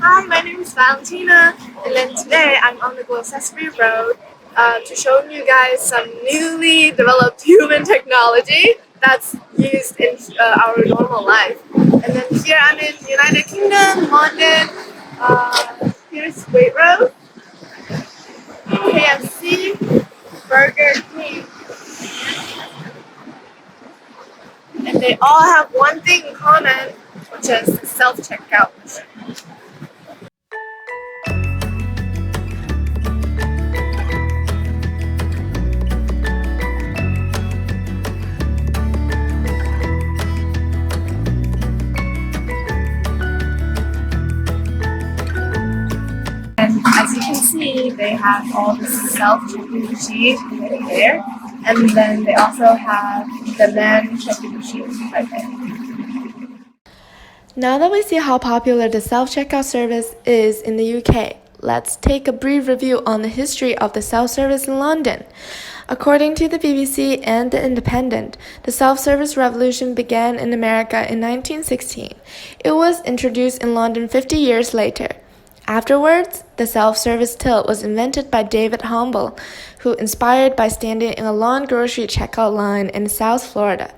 Hi, my name is Valentina, and then today I'm on the Gloucester Road to show you guys some newly developed human technology that's used in our normal life. And then here I'm in the United Kingdom, London. Here's Waitrose, KFC, Burger King, and they all have one thing in common, which is self-checkout machine. And as you can see, they have all the self-checking machine right there. And then they also have the man checking machine right there. Now that we see how popular the self-checkout service is in the UK, let's take a brief review on the history of the self-service in London. According to the BBC and The Independent, the self-service revolution began in America in 1916. It was introduced in London 50 years later. Afterwards, the self-service till was invented by David Humble, who inspired by standing in a long grocery checkout line in South Florida.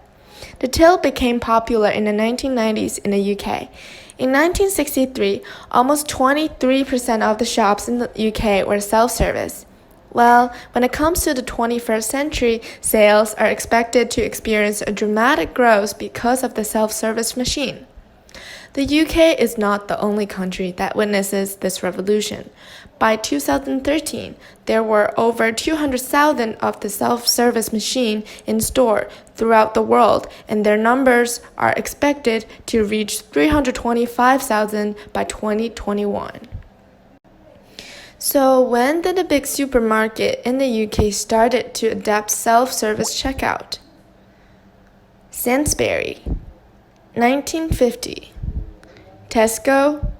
The till became popular in the 1990s in the UK. In 1963, almost 23% of the shops in the UK were self-service. Well, when it comes to the 21st century, sales are expected to experience a dramatic growth because of the self-service machine. The UK is not the only country that witnesses this revolution. By 2013, there were over 200,000 of the self-service machines in store throughout the world, and their numbers are expected to reach 325,000 by 2021. So when did the big supermarket in the UK started to adapt self-service checkout? Sainsbury, 1950. Tesco,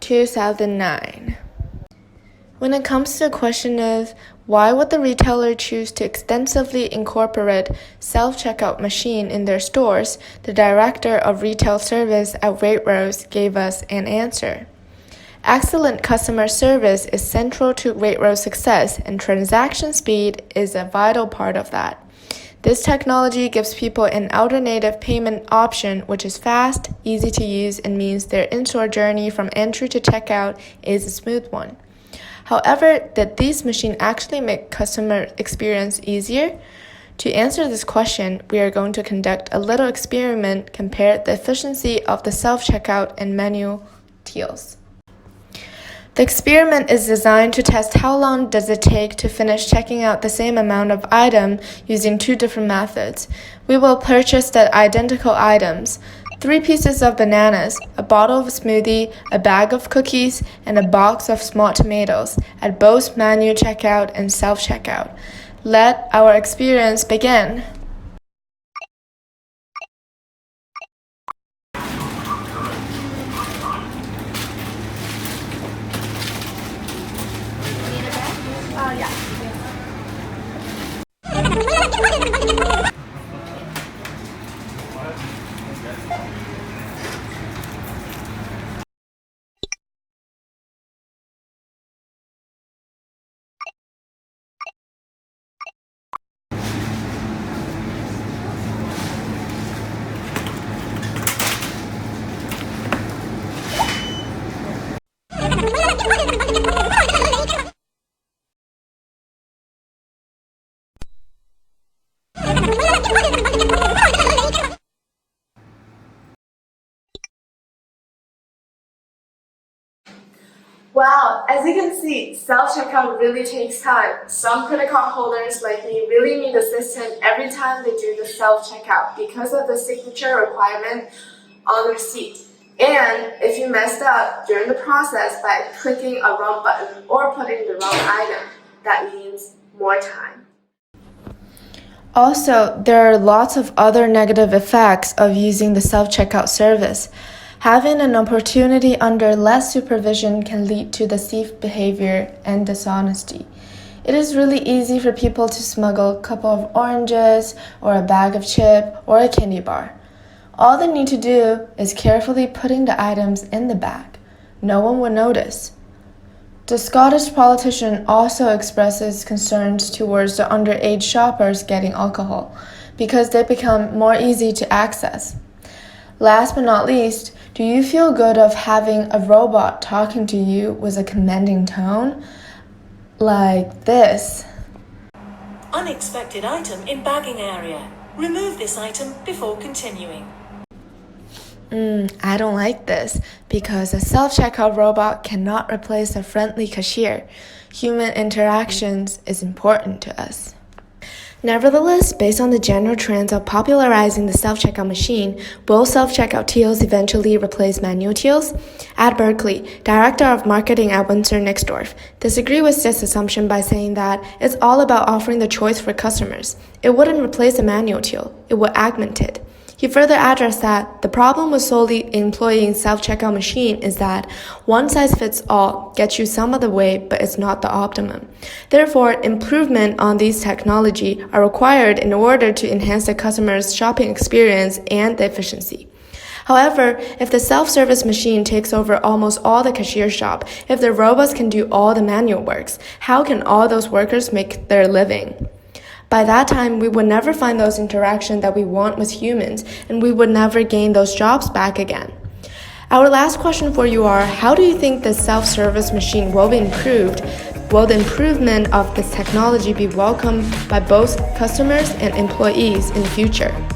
2009. When it comes to the question of why would the retailer choose to extensively incorporate self-checkout machine in their stores, the director of retail service at Waitrose gave us an answer. Excellent customer service is central to Waitrose's success, and transaction speed is a vital part of that. This technology gives people an alternative payment option which is fast, easy to use, and means their in-store journey from entry to checkout is a smooth one. However, did these machines actually make customer experience easier? To answer this question, we are going to conduct a little experiment, compare the efficiency of the self-checkout and manual tills. The experiment is designed to test how long does it take to finish checking out the same amount of item using two different methods. We will purchase the identical items, 3 pieces of bananas, a bottle of smoothie, a bag of cookies, and a box of small tomatoes at both manual checkout and self-checkout. Let our experience begin. Wow, as you can see, self-checkout really takes time. Some credit card holders like me really need assistance every time they do the self-checkout because of the signature requirement on the receipt. And if you messed up during the process by clicking a wrong button or putting the wrong item, that means more time. Also, there are lots of other negative effects of using the self-checkout service. Having an opportunity under less supervision can lead to thief behavior and dishonesty. It is really easy for people to smuggle a couple of oranges or a bag of chips or a candy bar. All they need to do is carefully putting the items in the bag. no one would notice. The Scottish politician also expresses concerns towards the underage shoppers getting alcohol because they become more easy to access. Last but not least, do you feel good of having a robot talking to you with a commanding tone? Like this. Unexpected item in bagging area. Remove this item before continuing. I don't like this because a self-checkout robot cannot replace a friendly cashier. Human interactions is important to us. Nevertheless, based on the general trends of popularizing the self-checkout machine, will self-checkout tills eventually replace manual tills? At Berkeley, Director of Marketing at Windsor Nixdorf, disagree with this assumption by saying that it's all about offering the choice for customers. It wouldn't replace a manual till, it would augment it. He further addressed that the problem with solely employing self-checkout machine is that one size fits all gets you some of the way, but it's not the optimum. Therefore, improvement on these technology are required in order to enhance the customer's shopping experience and the efficiency. However, if the self-service machine takes over almost all the cashier shop, if the robots can do all the manual works, how can all those workers make their living? By that time, we would never find those interactions that we want with humans, and we would never gain those jobs back again. Our last question for you are, how do you think the self-service machine will be improved? Will the improvement of this technology be welcomed by both customers and employees in the future?